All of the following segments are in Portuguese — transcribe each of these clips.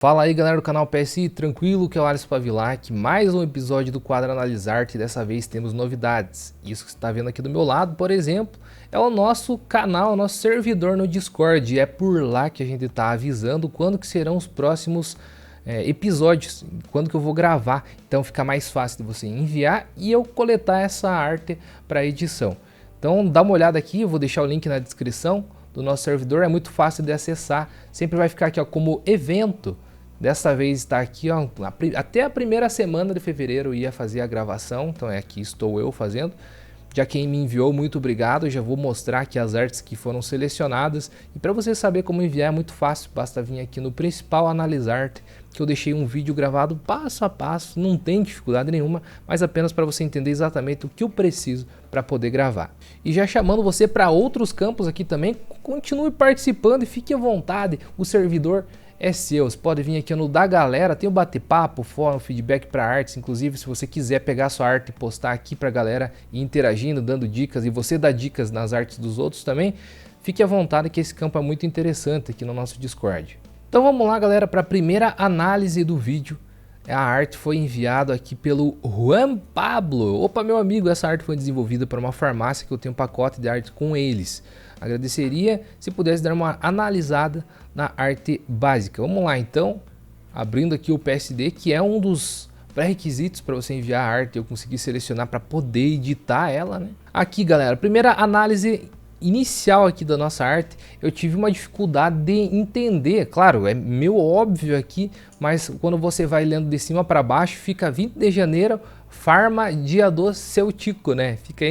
Fala aí galera do canal PSI, tranquilo? Que é o Alisson Pavilac, mais um episódio do quadro Analisarte e dessa vez temos novidades. Isso que você está vendo aqui do meu lado, por exemplo, é o nosso canal, nosso servidor no Discord. É por lá que a gente está avisando quando que serão os próximos episódios, quando que eu vou gravar. Então fica mais fácil de você enviar e eu coletar essa arte para edição. Então dá uma olhada aqui, eu vou deixar o link na descrição do nosso servidor, é muito fácil de acessar. Sempre vai ficar aqui ó, como evento. Dessa vez está aqui, ó, até a primeira semana de fevereiro eu ia fazer a gravação, então aqui estou eu fazendo. Já quem me enviou, muito obrigado, eu já vou mostrar aqui as artes que foram selecionadas. E para você saber como enviar é muito fácil, basta vir aqui no principal Analisarte, que eu deixei um vídeo gravado passo a passo, não tem dificuldade nenhuma, mas apenas para você entender exatamente o que eu preciso para poder gravar. E já chamando você para outros campos aqui também, continue participando e fique à vontade, o servidor é seu. Você pode vir aqui no da galera, tem o bate-papo, fórum, feedback para artes, inclusive se você quiser pegar sua arte e postar aqui para a galera e interagindo, dando dicas e você dá dicas nas artes dos outros também, fique à vontade que esse campo é muito interessante aqui no nosso Discord. Então vamos lá galera, para a primeira análise do vídeo. A arte foi enviada aqui pelo Juan Pablo. Opa meu amigo, essa arte foi desenvolvida por uma farmácia que eu tenho um pacote de arte com eles. Agradeceria se pudesse dar uma analisada na arte básica. Vamos lá então, abrindo aqui o PSD, que é um dos pré-requisitos para você enviar a arte. Eu consegui selecionar para poder editar ela, né? Aqui galera, primeira análise inicial aqui da nossa arte, eu tive uma dificuldade de entender, claro, é meio óbvio aqui, mas quando você vai lendo de cima para baixo, fica 20 de janeiro, farma dia do seu tico, né? Fica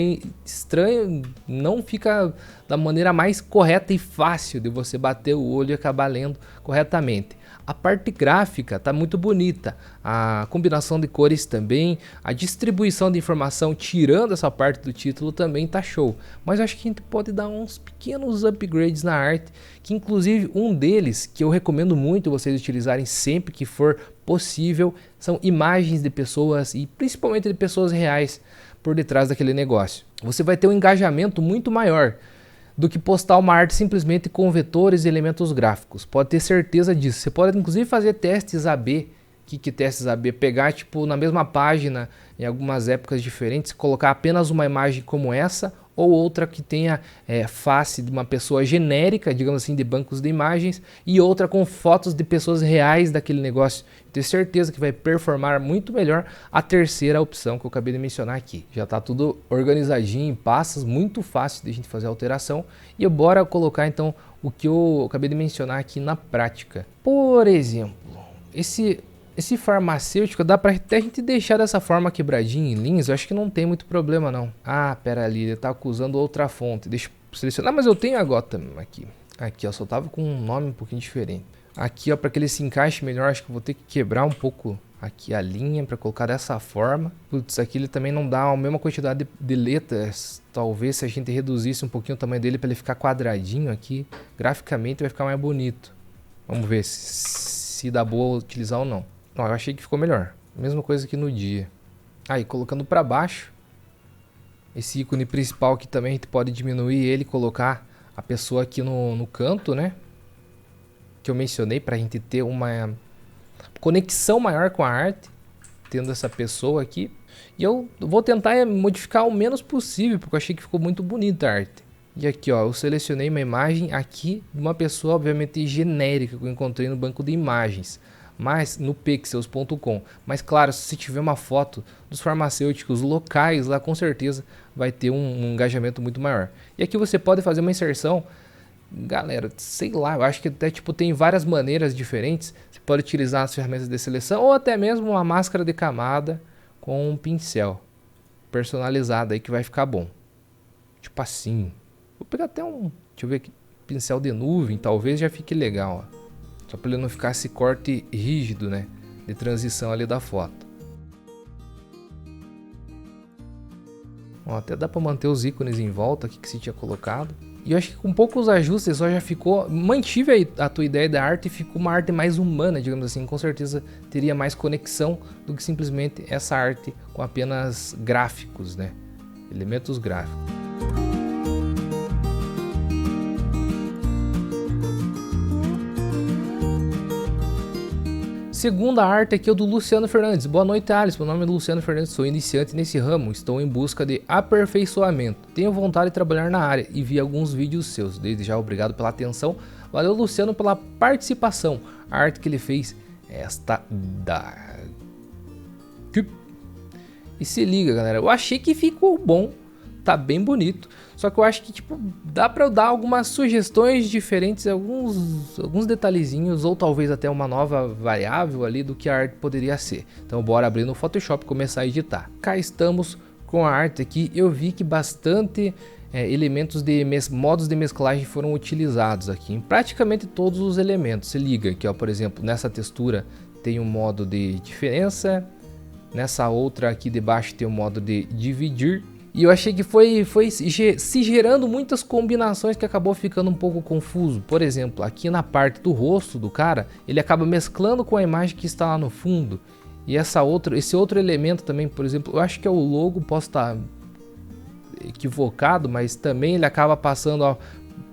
estranho, não fica da maneira mais correta e fácil de você bater o olho e acabar lendo corretamente. A parte gráfica tá muito bonita, a combinação de cores também, a distribuição de informação tirando essa parte do título também tá show. Mas eu acho que a gente pode dar uns pequenos upgrades na arte, que inclusive um deles que eu recomendo muito vocês utilizarem sempre que for possível, são imagens de pessoas e principalmente de pessoas reais por detrás daquele negócio. Você vai ter um engajamento muito maior do que postar uma arte simplesmente com vetores e elementos gráficos. Pode ter certeza disso. Você pode inclusive fazer testes AB. Que testes AB? Pegar tipo na mesma página em algumas épocas diferentes, colocar apenas uma imagem como essa ou outra que tenha face de uma pessoa genérica, digamos assim, de bancos de imagens, e outra com fotos de pessoas reais daquele negócio. Tenho certeza que vai performar muito melhor a terceira opção que eu acabei de mencionar aqui. Já está tudo organizadinho em pastas, muito fácil de a gente fazer a alteração. E bora colocar então o que eu acabei de mencionar aqui na prática. Por exemplo, esse farmacêutico dá pra até a gente deixar dessa forma quebradinha em linhas, eu acho que não tem muito problema não. Ah, pera ali, ele tá usando outra fonte, deixa eu selecionar, mas eu tenho a Gotham aqui. Aqui ó, só tava com um nome um pouquinho diferente. Aqui ó, para que ele se encaixe melhor, acho que eu vou ter que quebrar um pouco aqui a linha para colocar dessa forma. Putz, aqui ele também não dá a mesma quantidade de letras, talvez se a gente reduzisse um pouquinho o tamanho dele para ele ficar quadradinho aqui, graficamente vai ficar mais bonito. Vamos ver se dá boa utilizar ou não. Eu achei que ficou melhor. Mesma coisa que no dia. Aí, colocando para baixo. Esse ícone principal aqui também a gente pode diminuir ele e colocar a pessoa aqui no canto, né? Que eu mencionei para a gente ter uma conexão maior com a arte. Tendo essa pessoa aqui. E eu vou tentar modificar o menos possível, porque eu achei que ficou muito bonita a arte. E aqui ó, eu selecionei uma imagem aqui de uma pessoa obviamente genérica que eu encontrei no banco de imagens. Mas no pixels.com, mas claro, se tiver uma foto dos farmacêuticos locais lá, com certeza vai ter um engajamento muito maior. E aqui você pode fazer uma inserção, galera, sei lá, eu acho que até tipo tem várias maneiras diferentes. Você pode utilizar as ferramentas de seleção ou até mesmo uma máscara de camada com um pincel personalizado aí que vai ficar bom. Tipo assim, vou pegar até deixa eu ver aqui, pincel de nuvem, talvez já fique legal, ó. Só para ele não ficar esse corte rígido, né? De transição ali da foto. Ó, até dá para manter os ícones em volta aqui que se tinha colocado. E eu acho que com poucos ajustes só já ficou... Mantive a tua ideia da arte e ficou uma arte mais humana, digamos assim. Com certeza teria mais conexão do que simplesmente essa arte com apenas gráficos, né? Elementos gráficos. Segunda arte aqui é o do Luciano Fernandes. Boa noite, Alisson. Meu nome é Luciano Fernandes, sou iniciante nesse ramo. Estou em busca de aperfeiçoamento. Tenho vontade de trabalhar na área e vi alguns vídeos seus. Desde já, obrigado pela atenção. Valeu, Luciano, pela participação. A arte que ele fez é esta daqui. E se liga, galera. Eu achei que ficou bom. Tá bem bonito. Só que eu acho que, tipo, dá pra eu dar algumas sugestões diferentes, alguns detalhezinhos, ou talvez até uma nova variável ali do que a arte poderia ser. Então bora abrir no Photoshop e começar a editar. Cá estamos com a arte aqui. Eu vi que bastante elementos de modos de mesclagem foram utilizados aqui em praticamente todos os elementos. Se liga aqui, ó, por exemplo, nessa textura tem um modo de diferença, nessa outra aqui debaixo tem um modo de dividir. E eu achei que foi se gerando muitas combinações que acabou ficando um pouco confuso. Por exemplo, aqui na parte do rosto do cara, ele acaba mesclando com a imagem que está lá no fundo. E esse outro elemento também, por exemplo, eu acho que é o logo, posso estar equivocado, mas também ele acaba passando, ó,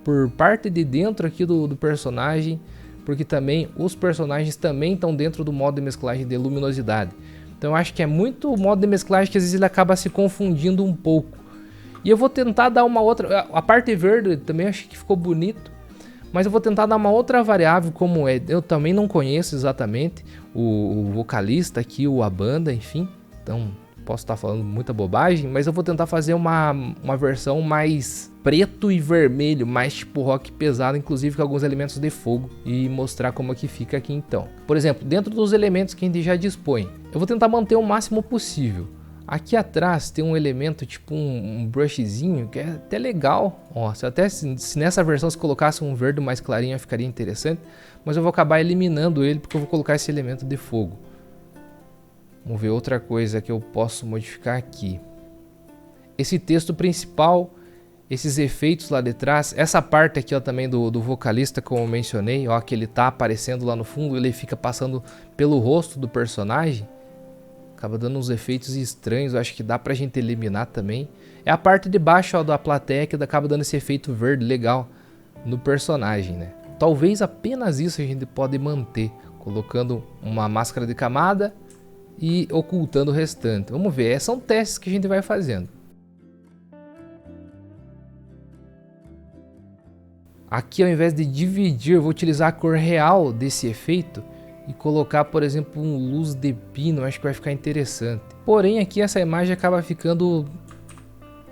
por parte de dentro aqui do personagem, porque também os personagens também estão dentro do modo de mesclagem de luminosidade. Então eu acho que é muito o modo de mesclagem que às vezes ele acaba se confundindo um pouco. E eu vou tentar dar uma outra... A parte verde também acho que ficou bonito. Mas eu vou tentar dar uma outra variável, como é... Eu também não conheço exatamente o vocalista aqui, a banda, enfim. Então posso estar falando muita bobagem. Mas eu vou tentar fazer uma versão mais preto e vermelho, mais tipo rock pesado, inclusive com alguns elementos de fogo. E mostrar como é que fica aqui então. Por exemplo, dentro dos elementos que a gente já dispõe, eu vou tentar manter o máximo possível. Aqui atrás tem um elemento tipo um brushzinho que é até legal. Ó, se nessa versão se colocasse um verde mais clarinho ficaria interessante. Mas eu vou acabar eliminando ele porque eu vou colocar esse elemento de fogo. Vamos ver outra coisa que eu posso modificar aqui. Esse texto principal, esses efeitos lá de trás, essa parte aqui ó, também do vocalista, como eu mencionei, ó, que ele tá aparecendo lá no fundo, ele fica passando pelo rosto do personagem, acaba dando uns efeitos estranhos, eu acho que dá pra gente eliminar também. É a parte de baixo ó, da plateia que acaba dando esse efeito verde legal no personagem, né? Talvez apenas isso a gente pode manter, colocando uma máscara de camada e ocultando o restante. Vamos ver, são testes que a gente vai fazendo. Aqui ao invés de dividir, eu vou utilizar a cor real desse efeito e colocar, por exemplo, um luz de pino, acho que vai ficar interessante. Porém aqui essa imagem acaba ficando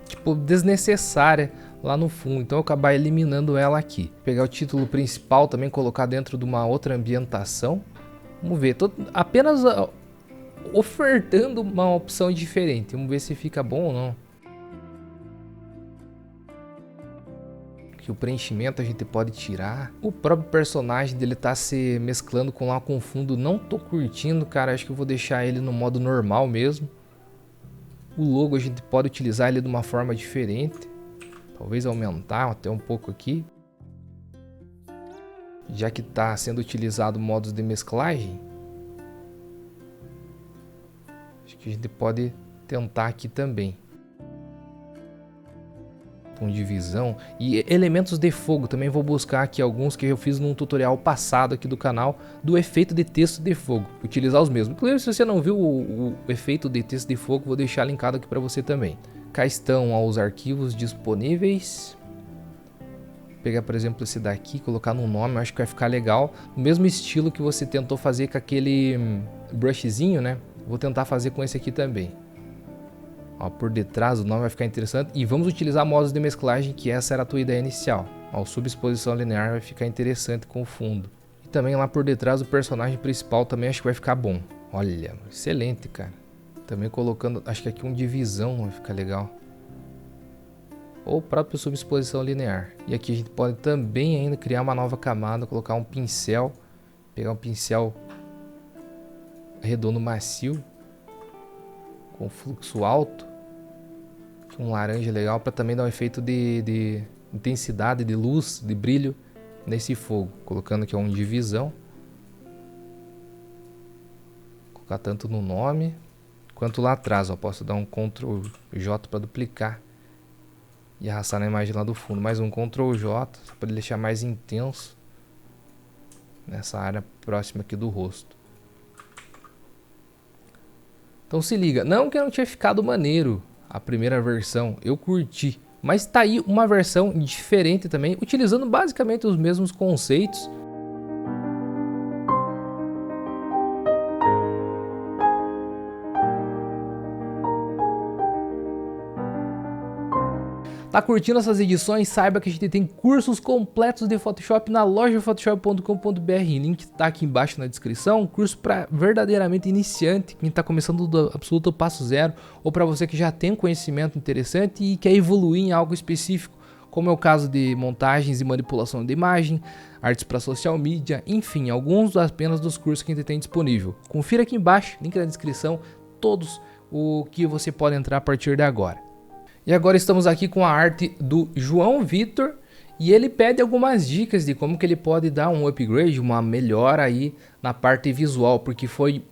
tipo desnecessária lá no fundo, então eu vou acabar eliminando ela aqui. Pegar o título principal também, colocar dentro de uma outra ambientação. Vamos ver, tô apenas ofertando uma opção diferente, vamos ver se fica bom ou não. Que o preenchimento a gente pode tirar. O próprio personagem dele tá se mesclando com fundo, não tô curtindo, cara, acho que eu vou deixar ele no modo normal mesmo. O logo a gente pode utilizar ele de uma forma diferente, talvez aumentar até um pouco aqui. Já que tá sendo utilizado modos de mesclagem, acho que a gente pode tentar aqui também. Com divisão e elementos de fogo, também vou buscar aqui alguns que eu fiz num tutorial passado aqui do canal do efeito de texto de fogo, utilizar os mesmos. Inclusive, se você não viu o efeito de texto de fogo, vou deixar linkado aqui para você também. Cá estão os arquivos disponíveis. Vou pegar, por exemplo, esse daqui, colocar no nome, eu acho que vai ficar legal, no mesmo estilo que você tentou fazer com aquele brushzinho, né? Vou tentar fazer com esse aqui também. Ó, por detrás o nome vai ficar interessante. E vamos utilizar modos de mesclagem, que essa era a tua ideia inicial. Ó, subexposição linear vai ficar interessante com o fundo. E também lá por detrás o personagem principal também acho que vai ficar bom. Olha, excelente, cara. Também colocando, acho que aqui um divisão vai ficar legal. Ou próprio subexposição linear. E aqui a gente pode também ainda criar uma nova camada, colocar um pincel. Pegar um pincel redondo macio, com fluxo alto, um laranja legal para também dar um efeito de intensidade, de luz, de brilho nesse fogo. Colocando aqui uma divisão, colocar tanto no nome quanto lá atrás. Ó, posso dar um Ctrl J para duplicar e arrastar na imagem lá do fundo. Mais um Ctrl J para deixar mais intenso nessa área próxima aqui do rosto. Então se liga, não que não tinha ficado maneiro a primeira versão, eu curti. Mas tá aí uma versão diferente também, utilizando basicamente os mesmos conceitos. Tá curtindo essas edições? Saiba que a gente tem cursos completos de Photoshop na loja photoshop.com.br. Link tá aqui embaixo na descrição. Curso para verdadeiramente iniciante, quem tá começando do absoluto passo zero, ou para você que já tem um conhecimento interessante e quer evoluir em algo específico, como é o caso de montagens e manipulação de imagem, artes para social media, enfim, alguns apenas dos cursos que a gente tem disponível. Confira aqui embaixo, link na descrição, todos o que você pode entrar a partir de agora. E agora estamos aqui com a arte do João Vitor e ele pede algumas dicas de como que ele pode dar um upgrade, uma melhora aí na parte visual, porque foi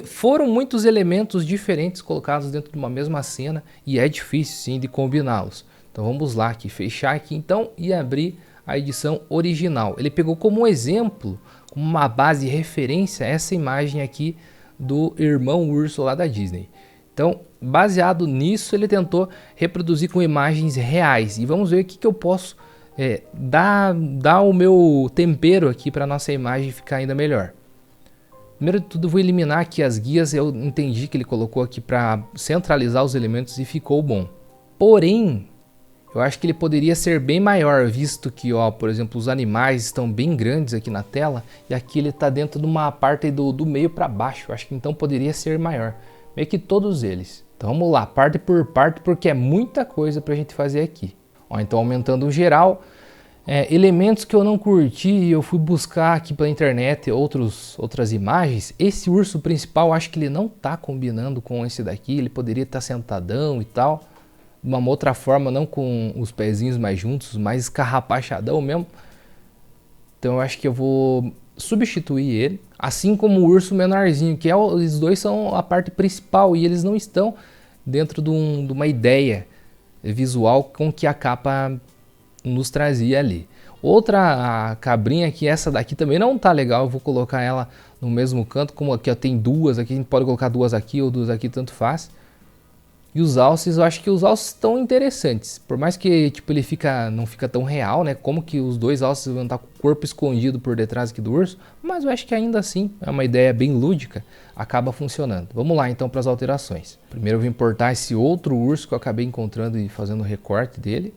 foram muitos elementos diferentes colocados dentro de uma mesma cena e é difícil sim de combiná-los. Então vamos lá aqui, fechar aqui então e abrir a edição original. Ele pegou como exemplo, como uma base de referência, essa imagem aqui do Irmão Urso lá da Disney. Então, baseado nisso, ele tentou reproduzir com imagens reais. E vamos ver o que eu posso dar o meu tempero aqui para nossa imagem ficar ainda melhor. Primeiro de tudo, eu vou eliminar aqui as guias. Eu entendi que ele colocou aqui para centralizar os elementos e ficou bom. Porém, eu acho que ele poderia ser bem maior, visto que, ó, por exemplo, os animais estão bem grandes aqui na tela. E aqui ele está dentro de uma parte do meio para baixo. Eu acho que então poderia ser maior. Meio que todos eles. Então vamos lá, parte por parte, porque é muita coisa pra gente fazer aqui. Ó, então aumentando o geral, elementos que eu não curti e eu fui buscar aqui pela internet outras imagens. Esse urso principal, acho que ele não tá combinando com esse daqui, ele poderia estar sentadão e tal. De uma outra forma, não com os pezinhos mais juntos, mais escarrapachadão mesmo. Então eu acho que eu vou substituir ele, assim como o urso menorzinho, que os dois são a parte principal e eles não estão dentro de uma ideia visual com que a capa nos trazia ali. Outra a cabrinha aqui, essa daqui também não tá legal, eu vou colocar ela no mesmo canto, como aqui ó, tem duas aqui, a gente pode colocar duas aqui ou duas aqui, tanto faz. E os alces, eu acho que os alces estão interessantes. Por mais que tipo, ele não fica tão real, né? Como que os dois alces vão estar com o corpo escondido por detrás aqui do urso. Mas eu acho que ainda assim é uma ideia bem lúdica. Acaba funcionando. Vamos lá então para as alterações. Primeiro eu vou importar esse outro urso que eu acabei encontrando e fazendo o recorte dele.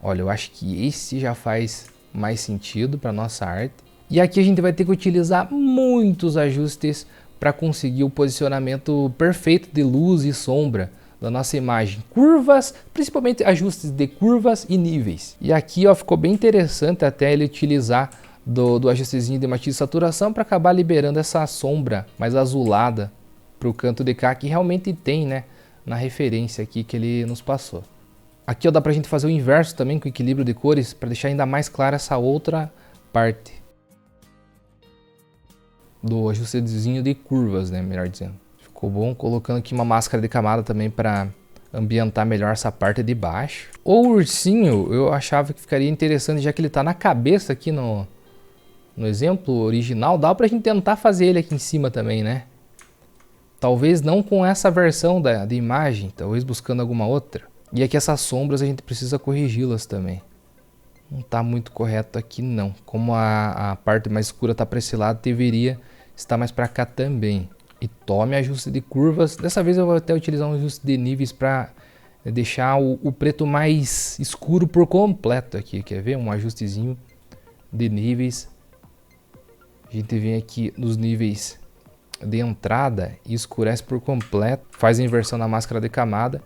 Olha, eu acho que esse já faz mais sentido para nossa arte. E aqui a gente vai ter que utilizar muitos ajustes para conseguir o posicionamento perfeito de luz e sombra da nossa imagem. Curvas, principalmente ajustes de curvas e níveis. E aqui ó, ficou bem interessante até ele utilizar do ajustezinho de matiz e saturação para acabar liberando essa sombra mais azulada para o canto de cá, que realmente tem, né, na referência aqui que ele nos passou. Aqui ó, dá para a gente fazer o inverso também com equilíbrio de cores para deixar ainda mais clara essa outra parte do ajustezinho de curvas, né, melhor dizendo. Ficou bom, colocando aqui uma máscara de camada também para ambientar melhor essa parte de baixo. O ursinho, eu achava que ficaria interessante, já que ele tá na cabeça aqui no exemplo original, dá pra gente tentar fazer ele aqui em cima também, né? Talvez não com essa versão da imagem, talvez buscando alguma outra. E aqui essas sombras a gente precisa corrigi-las também. Não tá muito correto aqui não. Como a parte mais escura tá para esse lado, deveria estar mais para cá também. E tome ajuste de curvas. Dessa vez eu vou até utilizar um ajuste de níveis para deixar o preto mais escuro por completo aqui. Quer ver? Um ajustezinho de níveis. A gente vem aqui nos níveis de entrada e escurece por completo. Faz a inversão na máscara de camada.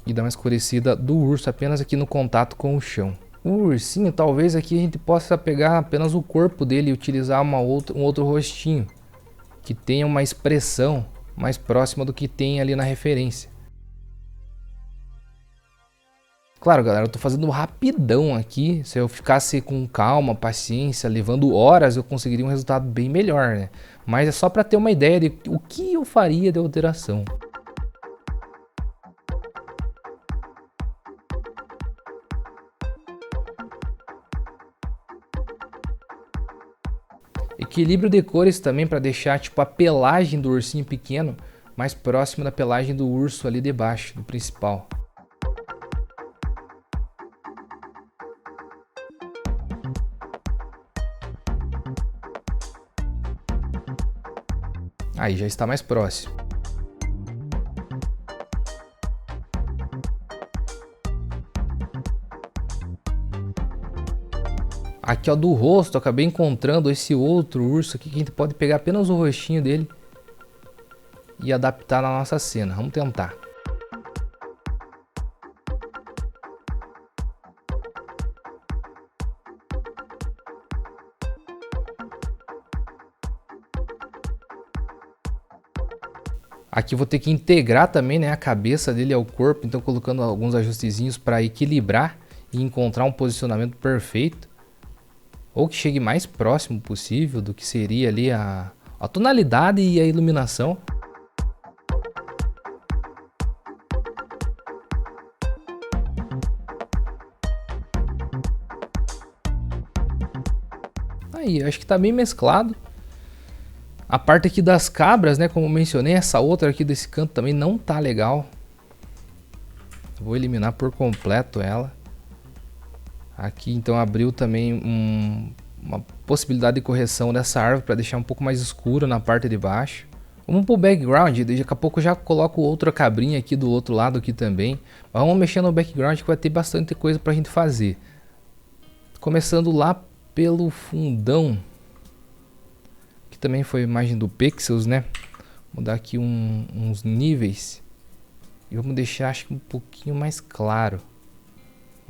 E dá uma escurecida do urso apenas aqui no contato com o chão. O ursinho, talvez aqui a gente possa pegar apenas o corpo dele e utilizar um outro rostinho que tenha uma expressão mais próxima do que tem ali na referência. Claro, galera, eu tô fazendo rapidão aqui. Se eu ficasse com calma, paciência, levando horas, eu conseguiria um resultado bem melhor, né? Mas é só para ter uma ideia de o que eu faria de alteração. Equilíbrio de cores também para deixar tipo a pelagem do ursinho pequeno mais próximo da pelagem do urso ali debaixo, do principal. Aí já está mais próximo. Aqui ó, do rosto, eu acabei encontrando esse outro urso aqui que a gente pode pegar apenas o rostinho dele e adaptar na nossa cena. Vamos tentar. Aqui eu vou ter que integrar também, né, a cabeça dele ao corpo, então colocando alguns ajustezinhos para equilibrar e encontrar um posicionamento perfeito. Ou que chegue mais próximo possível do que seria ali a tonalidade e a iluminação. Aí, acho que tá bem mesclado. A parte aqui das cabras, né, como eu mencionei, essa outra aqui desse canto também não tá legal. Vou eliminar por completo ela. Aqui então abriu também uma possibilidade de correção dessa árvore para deixar um pouco mais escuro na parte de baixo. Vamos pro background, daqui a pouco eu já coloco outra cabrinha aqui do outro lado aqui também. Mas vamos mexer no background que vai ter bastante coisa pra gente fazer. Começando lá pelo fundão. Que também foi a imagem do Pixels, né? Vou dar aqui uns níveis. E vamos deixar acho que um pouquinho mais claro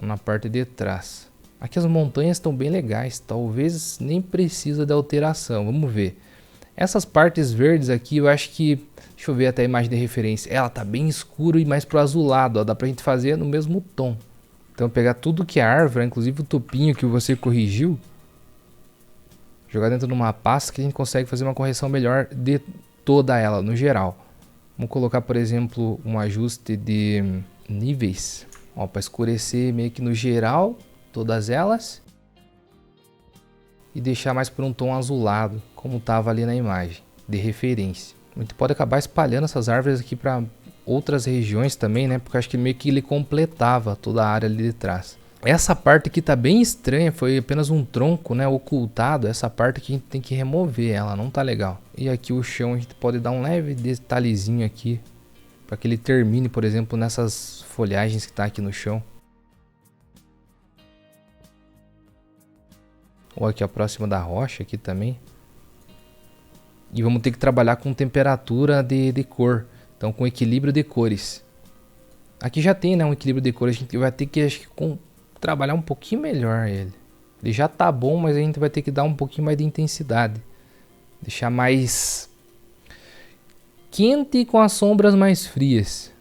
na parte de trás. Aqui as montanhas estão bem legais, talvez nem precisa de alteração, vamos ver. Essas partes verdes aqui eu acho que, deixa eu ver até a imagem de referência, ela tá bem escuro e mais pro azulado, ó, dá pra gente fazer no mesmo tom. Então pegar tudo que é árvore, inclusive o topinho que você corrigiu, jogar dentro de uma pasta que a gente consegue fazer uma correção melhor de toda ela, no geral. Vamos colocar, por exemplo, um ajuste de níveis. Para escurecer meio que no geral, todas elas. E deixar mais por um tom azulado, como estava ali na imagem, de referência. A gente pode acabar espalhando essas árvores aqui para outras regiões também, né? Porque acho que meio que ele completava toda a área ali de trás. Essa parte aqui tá bem estranha, foi apenas um tronco, né, ocultado. Essa parte aqui a gente tem que remover, ela não tá legal. E aqui o chão a gente pode dar um leve detalhezinho aqui, para que ele termine, por exemplo, nessas folhagens que tá aqui no chão. Ou aqui a próxima da rocha aqui também. E vamos ter que trabalhar com temperatura de cor, então com equilíbrio de cores. Aqui já tem, né, um equilíbrio de cores, a gente vai ter que, acho que trabalhar um pouquinho melhor ele. Ele já tá bom, mas a gente vai ter que dar um pouquinho mais de intensidade. Deixar mais quente com as sombras mais frias.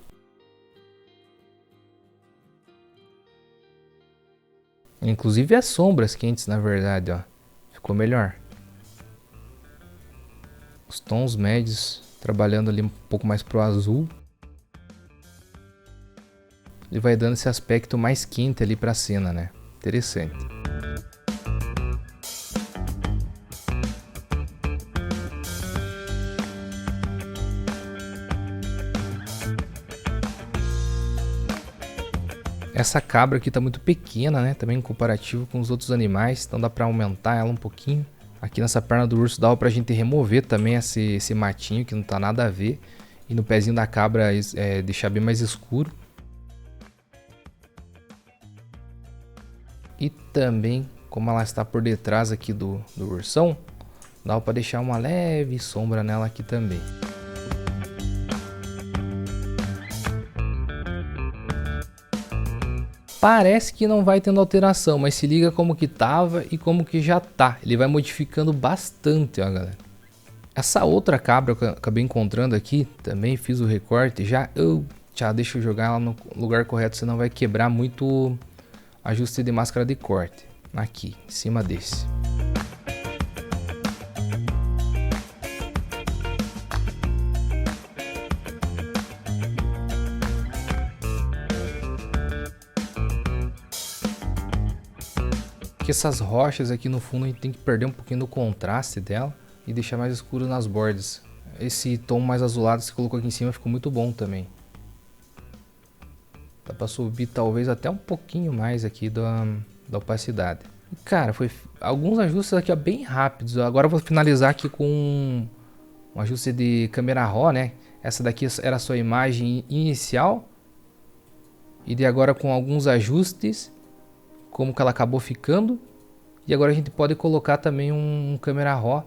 Inclusive as sombras quentes, na verdade, ó. Ficou melhor. Os tons médios, trabalhando ali um pouco mais pro azul. Ele vai dando esse aspecto mais quente ali pra cena, né? Interessante. Essa cabra aqui tá muito pequena, né? Também em comparativo com os outros animais, então dá pra aumentar ela um pouquinho. Aqui nessa perna do urso dá pra gente remover também esse matinho que não tá nada a ver. E no pezinho da cabra deixar bem mais escuro. E também, como ela está por detrás aqui do ursão, dá pra deixar uma leve sombra nela aqui também. Parece que não vai tendo alteração, mas se liga como que tava e como que já tá. Ele vai modificando bastante, ó, galera. Essa outra cabra que eu acabei encontrando aqui, também fiz o recorte. Já deixa eu jogar ela no lugar correto, senão vai quebrar muito ajuste de máscara de corte. Aqui, em cima desse. que essas rochas aqui no fundo a gente tem que perder um pouquinho do contraste dela e deixar mais escuro nas bordas. Esse tom mais azulado que você colocou aqui em cima ficou muito bom também. Dá pra subir talvez até um pouquinho mais aqui da opacidade. Cara, foi alguns ajustes aqui ó, bem rápidos. Agora eu vou finalizar aqui com um ajuste de câmera RAW, né? Essa daqui era a sua imagem inicial. E de agora com alguns ajustes, como que ela acabou ficando. E agora a gente pode colocar também um câmera RAW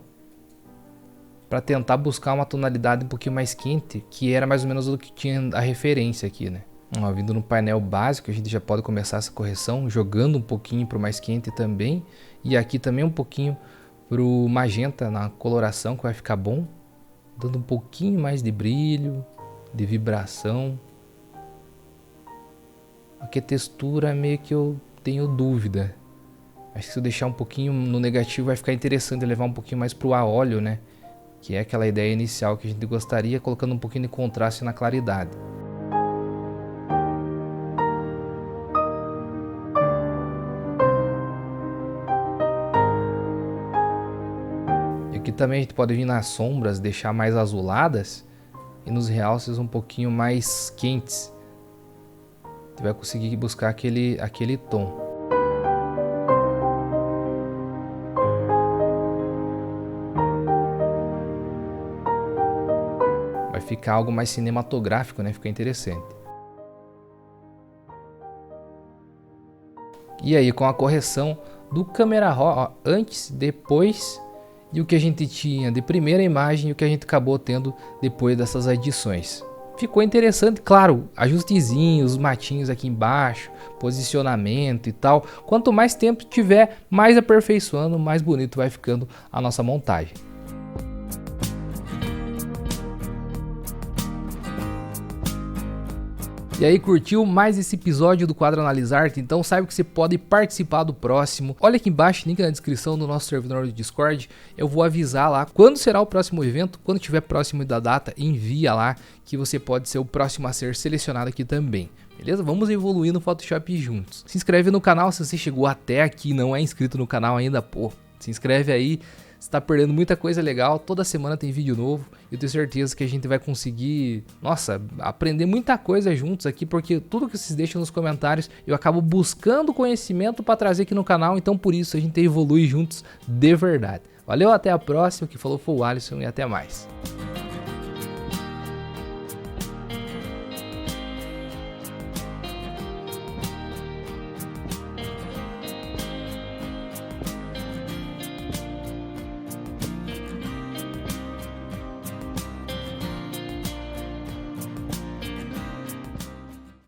para tentar buscar uma tonalidade um pouquinho mais quente, que era mais ou menos o que tinha a referência aqui, né? Ó, vindo no painel básico, a gente já pode começar essa correção, jogando um pouquinho para o mais quente também. E aqui também um pouquinho para o magenta na coloração, que vai ficar bom. Dando um pouquinho mais de brilho, de vibração. Aqui a textura meio que eu tenho dúvida. Acho que se eu deixar um pouquinho no negativo vai ficar interessante levar um pouquinho mais para o a óleo, né? Que é aquela ideia inicial que a gente gostaria, colocando um pouquinho de contraste na claridade. E aqui também a gente pode vir nas sombras, deixar mais azuladas e nos realces um pouquinho mais quentes. Você vai conseguir buscar aquele tom. Vai ficar algo mais cinematográfico, né? Fica interessante. E aí, com a correção do câmera RAW, ó, antes, depois e o que a gente tinha de primeira imagem e o que a gente acabou tendo depois dessas edições. Ficou interessante, claro, ajustezinhos, os matinhos aqui embaixo, posicionamento e tal. Quanto mais tempo tiver, mais aperfeiçoando, mais bonito vai ficando a nossa montagem. E aí, curtiu mais esse episódio do Quadro Analisarte? Então saiba que você pode participar do próximo. Olha aqui embaixo, link na descrição do nosso servidor do Discord. Eu vou avisar lá quando será o próximo evento. Quando estiver próximo da data, envia lá que você pode ser o próximo a ser selecionado aqui também. Beleza? Vamos evoluir no Photoshop juntos. Se inscreve no canal se você chegou até aqui e não é inscrito no canal ainda, pô. Se inscreve aí. Você tá perdendo muita coisa legal, toda semana tem vídeo novo. Eu tenho certeza que a gente vai conseguir, nossa, aprender muita coisa juntos aqui, porque tudo que vocês deixam nos comentários eu acabo buscando conhecimento para trazer aqui no canal, então por isso a gente evolui juntos de verdade. Valeu, até a próxima, que falou foi o Alisson e até mais.